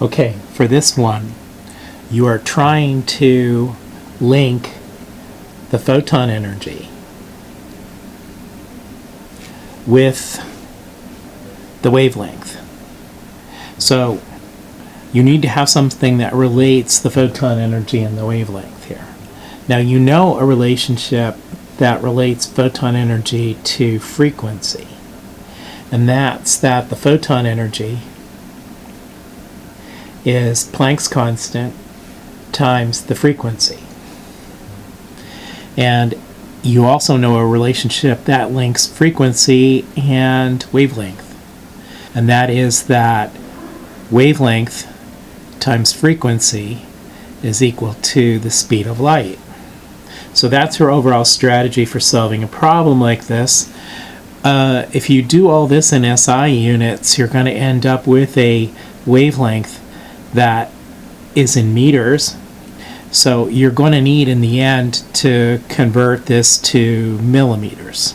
Okay, for this one, you are trying to link the photon energy with the wavelength. So you need to have something that relates the photon energy and the wavelength here. Now you know a relationship that relates photon energy to frequency, and that's that the photon energy is Planck's constant times the frequency. And you also know a relationship that links frequency and wavelength, and that is that wavelength times frequency is equal to the speed of light. So that's her overall strategy for solving a problem like this. If you do all this in SI units, you're going to end up with a wavelength that is in meters. So you're going to need in the end to convert this to millimeters.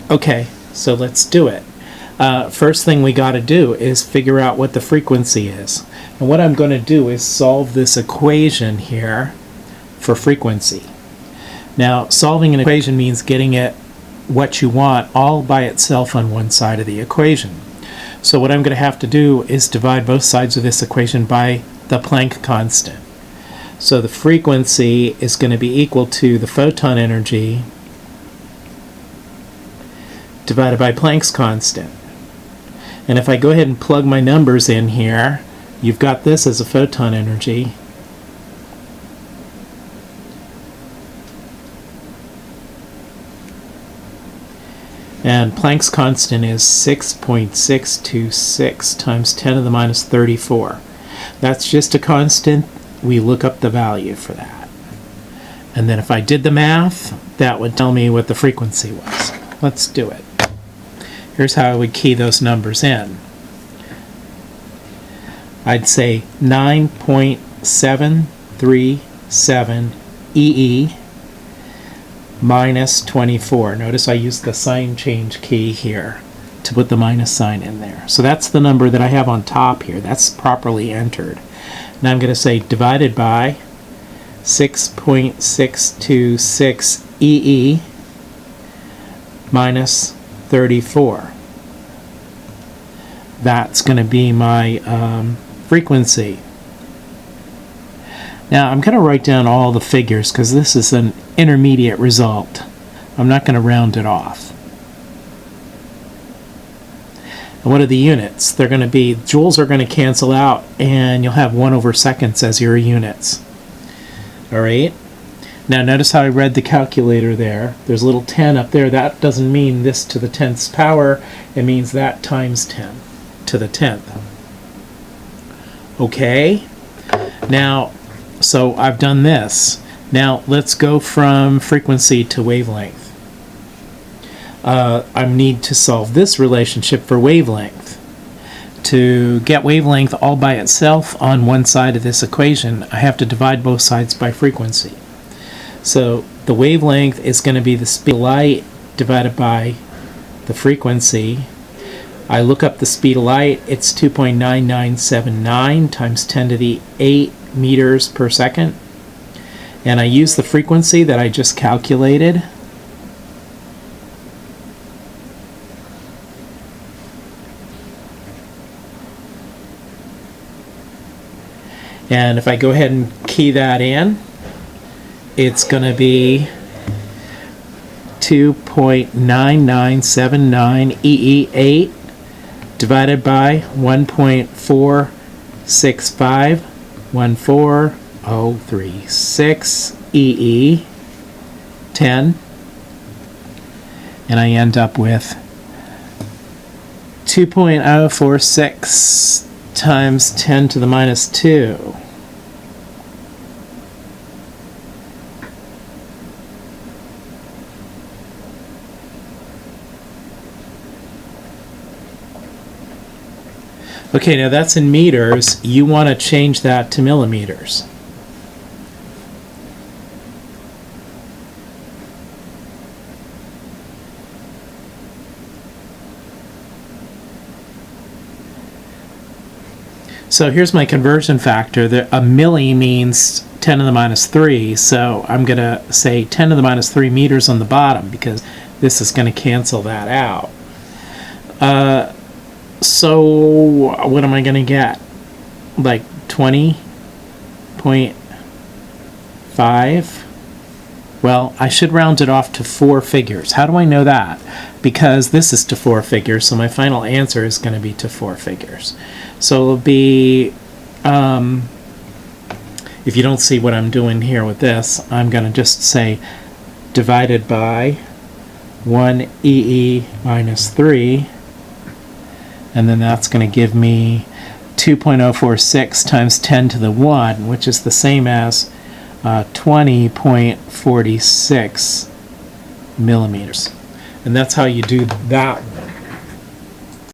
Okay, so let's do it. First thing we got to do is figure out what the frequency is. And what I'm going to do is solve this equation here for frequency. Now, solving an equation means getting it what you want all by itself on one side of the equation. So what I'm going to have to do is divide both sides of this equation by the Planck constant. So the frequency is going to be equal to the photon energy divided by Planck's constant. And if I go ahead and plug my numbers in here, you've got this as a photon energy. And Planck's constant is 6.626 times 10 to the minus 34. That's just a constant. We look up the value for that. And then if I did the math, that would tell me what the frequency was. Let's do it. Here's how I would key those numbers in. I'd say 9.737 EE minus 24. Notice I used the sign change key here to put the minus sign in there. So that's the number that I have on top here. That's properly entered. Now I'm going to say divided by 6.626 EE minus 34. That's going to be my frequency. Now I'm going to write down all the figures because this is an intermediate result. I'm not going to round it off. And what are the units? They're going to be, joules are going to cancel out and you'll have 1/seconds as your units. Alright? Now notice how I read the calculator there. There's a little 10 up there. That doesn't mean this to the 10th power. It means that times 10 to the 10th. Okay? Now, so I've done this. Now let's go from frequency to wavelength. I need to solve this relationship for wavelength. To get wavelength all by itself on one side of this equation, I have to divide both sides by frequency. So the wavelength is going to be the speed of light divided by the frequency. I look up the speed of light. It's 2.9979 times 10 to the 8 meters per second. And I use the frequency that I just calculated. And if I go ahead and key that in, it's going to be 2.9979 EE8 divided by 1.46514036 EE10, and I end up with 2.046 times 10 to the minus 2. Okay, now that's in meters. You want to change that to millimeters. So here's my conversion factor. A milli means 10 to the minus 3, so I'm going to say 10 to the minus 3 meters on the bottom because this is going to cancel that out. So what am I going to get? Like 20.5? Well, I should round it off to 4 figures. How do I know that? Because this is to 4 figures, so my final answer is going to be to 4 figures. So it'll be, if you don't see what I'm doing here with this, I'm going to just say divided by 1 EE minus 3, and then that's going to give me 2.046 times 10 to the 1, which is the same as 20.46 millimeters. And that's how you do that one.